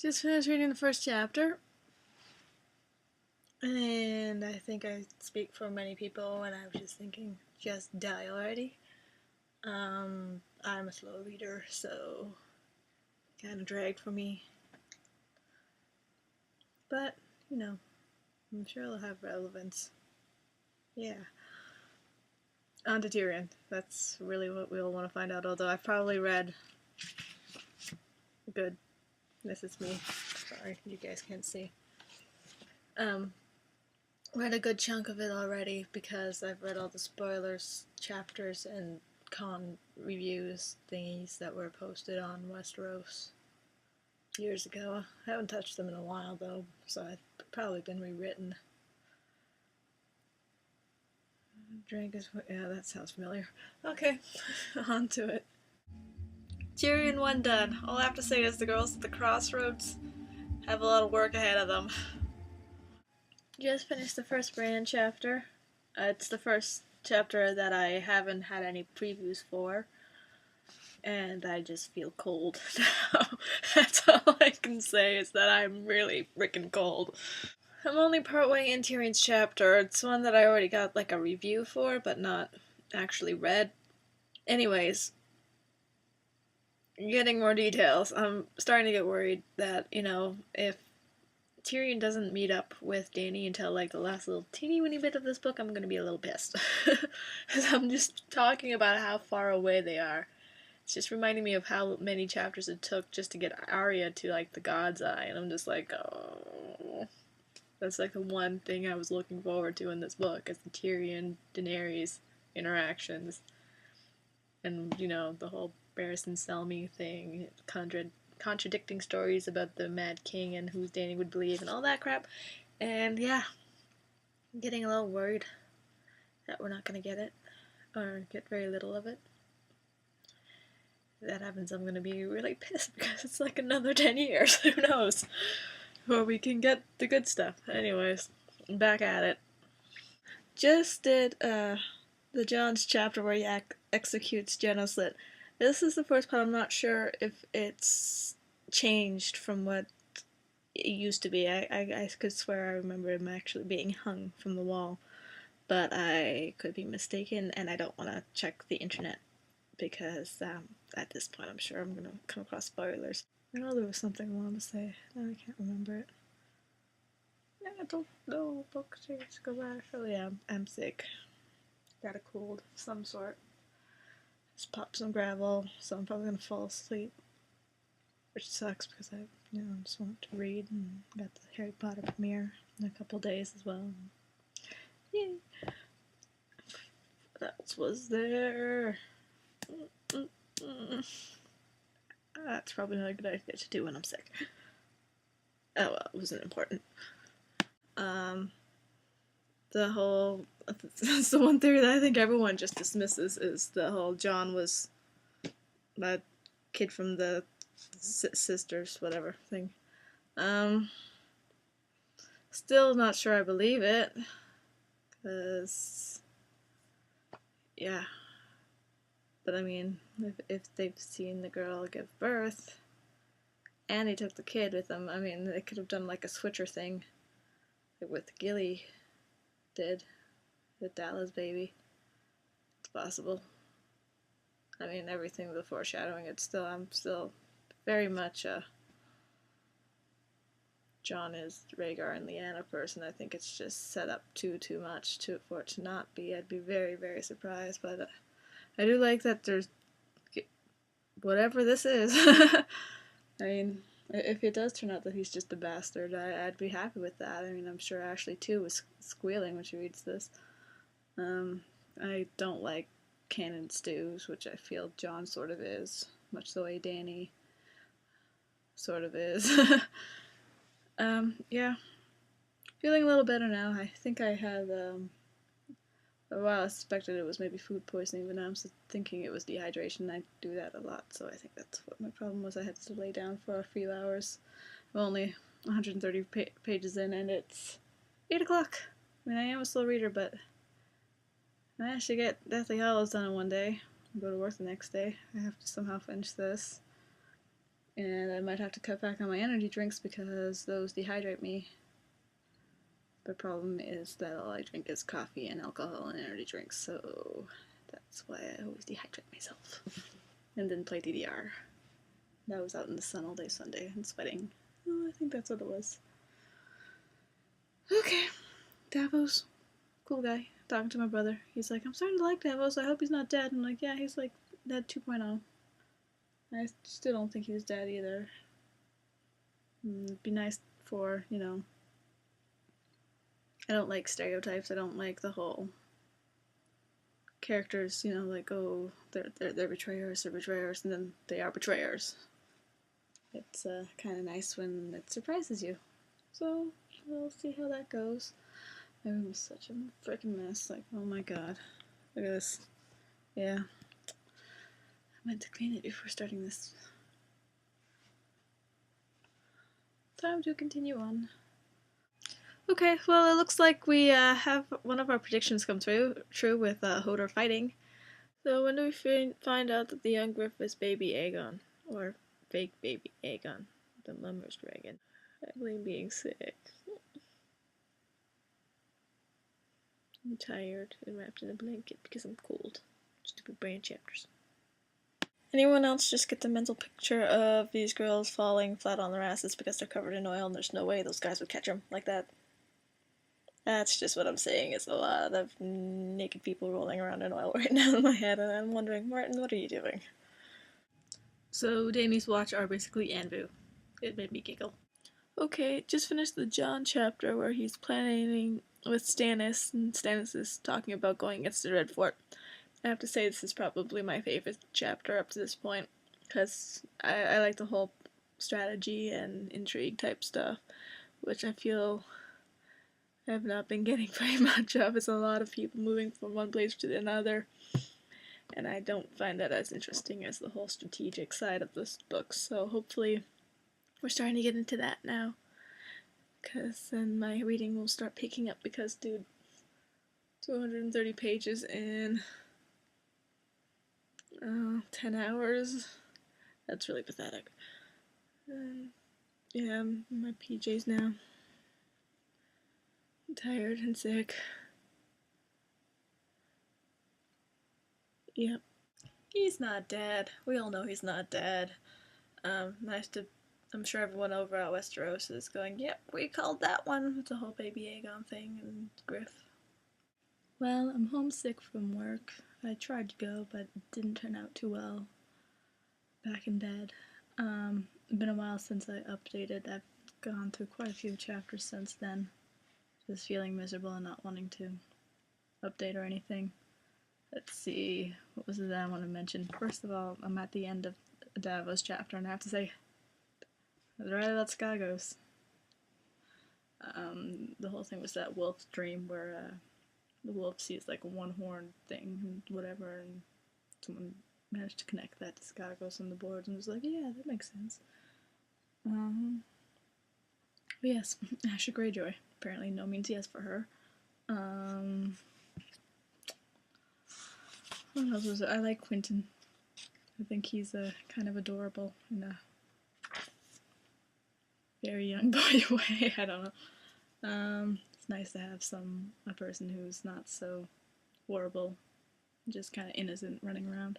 Just finished reading the first chapter, and I think I speak for many people when I was just thinking, just die already. I'm a slow reader, so kind of dragged for me. But, I'm sure it'll have relevance. Yeah. On to Tyrion. That's really what we'll want to find out, although I've probably read good. This is me. Sorry, you guys can't see. Read a good chunk of it already because I've read all the spoilers, chapters, and con reviews thingies that were posted on Westeros years ago. I haven't touched them in a while though, so I've probably been rewritten. Drink is yeah, that sounds familiar. Okay, on to it. Tyrion 1 done. All I have to say is the girls at the crossroads have a lot of work ahead of them. Just finished the first Bran chapter. It's the first chapter that I haven't had any previews for, and I just feel cold now. That's all I can say is that I'm really freaking cold. I'm only partway in Tyrion's chapter. It's one that I already got like a review for, but not actually read. Anyways, getting more details. I'm starting to get worried that, if Tyrion doesn't meet up with Dany until like the last little teeny weeny bit of this book, I'm gonna be a little pissed. Because I'm just talking about how far away they are. It's just reminding me of how many chapters it took just to get Arya to like the God's Eye, and I'm just like, oh. That's like the one thing I was looking forward to in this book, is the Tyrion Daenerys interactions. And, the whole Barristan and Selmy thing, contradicting stories about the Mad King and who Dany would believe and all that crap. And yeah, I'm getting a little worried that we're not going to get it, or get very little of it. If that happens, I'm going to be really pissed because it's like another 10 years. Who knows? Where we can get the good stuff. Anyways, back at it. Just did the John's chapter where he executes Jenna Slit. This is the first part. I'm not sure if it's changed from what it used to be. I could swear I remember him actually being hung from the wall, but I could be mistaken, and I don't want to check the internet because at this point I'm sure I'm going to come across spoilers. I know there was something I wanted to say. I can't remember it. I don't know. Book change. Go back. Oh yeah, I'm sick. Got a cold of some sort. Just popped some gravel, so I'm probably gonna fall asleep. Which sucks because I, just want to read and got the Harry Potter premiere in a couple days as well. Yay! What else was there? That's probably not a good idea to do when I'm sick. Oh well, it wasn't important. That's the one theory that I think everyone just dismisses, is the whole John was that kid from the sisters, whatever thing. Still not sure I believe it, because, yeah. But I mean, if they've seen the girl give birth, and he took the kid with them, I mean, they could have done like a switcher thing, like what Gilly did with Dallas' baby. It's possible. I mean, everything, the foreshadowing, I'm still very much a John is Rhaegar and Lyanna person. I think it's just set up too much for it to not be. I'd be very, very surprised, but I do like that there's whatever this is. I mean, if it does turn out that he's just a bastard, I'd be happy with that. I mean, I'm sure Ashley too was squealing when she reads this. I don't like canon stews, which I feel John sort of is, much the way Dany sort of is. Yeah. Feeling a little better now. I think I had, a while I suspected it was maybe food poisoning, but now I'm thinking it was dehydration. I do that a lot, so I think that's what my problem was. I had to lay down for a few hours. I'm only 130 pages in, and it's 8 o'clock. I mean, I am a slow reader, but I managed to get Deathly Hallows done in one day. I'll go to work the next day. I have to somehow finish this. And I might have to cut back on my energy drinks because those dehydrate me. The problem is that all I drink is coffee and alcohol and energy drinks, so that's why I always dehydrate myself. And then play DDR. I was out in the sun all day Sunday and sweating. Oh, I think that's what it was. Okay, Davos, cool guy. Talking to my brother. He's like, I'm starting to like Davos. I hope he's not dead. I'm like, yeah, he's like dead 2.0. I still don't think he was dead either. It'd be nice for, you know. I don't like stereotypes. I don't like the whole characters, you know, like, oh, they're betrayers, and then they are betrayers. It's kind of nice when it surprises you. So we'll see how that goes. My room is such a freaking mess. Like, oh my god, look at this. Yeah, I meant to clean it before starting this. Time to continue on. Okay, well, it looks like we have one of our predictions come true with Hodor fighting. So when do we find out that the young Griff is baby Aegon? Or fake baby Aegon, the Mummer's dragon? I blame being sick. I'm tired and wrapped in a blanket because I'm cold. Stupid brain chapters. Anyone else just get the mental picture of these girls falling flat on their asses because they're covered in oil and there's no way those guys would catch them like that? That's just what I'm saying. It's a lot of naked people rolling around in oil right now in my head, and I'm wondering, Martin, what are you doing? So Dany's watch are basically Anbu. It made me giggle. Okay, just finished the John chapter where he's planning with Stannis, and Stannis is talking about going against the Red Fort. I have to say this is probably my favorite chapter up to this point, because I like the whole strategy and intrigue type stuff, which I feel I have not been getting very much of. It's a lot of people moving from one place to another, and I don't find that as interesting as the whole strategic side of this book, so hopefully we're starting to get into that now, because then my reading will start picking up, because, dude, 230 pages in 10 hours? That's really pathetic. Yeah, I'm in my PJs now. I'm tired and sick. Yep. He's not dead. We all know he's not dead. Nice to. I'm sure everyone over at Westeros is going, yep, we called that one with the whole baby Aegon thing and Griff. Well, I'm homesick from work. I tried to go, but it didn't turn out too well. Back in bed. It's been a while since I updated. I've gone through quite a few chapters since then. Just feeling miserable and not wanting to update or anything. Let's see, what was it that I want to mention? First of all, I'm at the end of a Davos chapter, and I have to say, I was right about Skagos. The whole thing was that wolf's dream where the wolf sees like a one-horned thing and whatever, and someone managed to connect that to Skagos on the board and was like, yeah, that makes sense. But yes, Asha Greyjoy. Apparently no means yes for her. What else was it? I like Quentin. I think he's kind of adorable in a very young boy way. I don't know. It's nice to have a person who's not so horrible, just kind of innocent running around.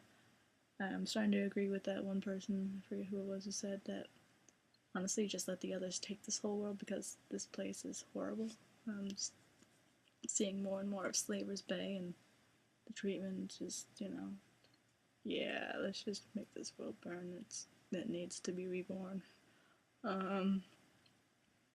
I'm starting to agree with that one person, I forget who it was, who said that honestly just let the others take this whole world because this place is horrible. Just seeing more and more of Slaver's Bay and the treatment, just, you know, yeah, let's just make this world burn. It needs to be reborn.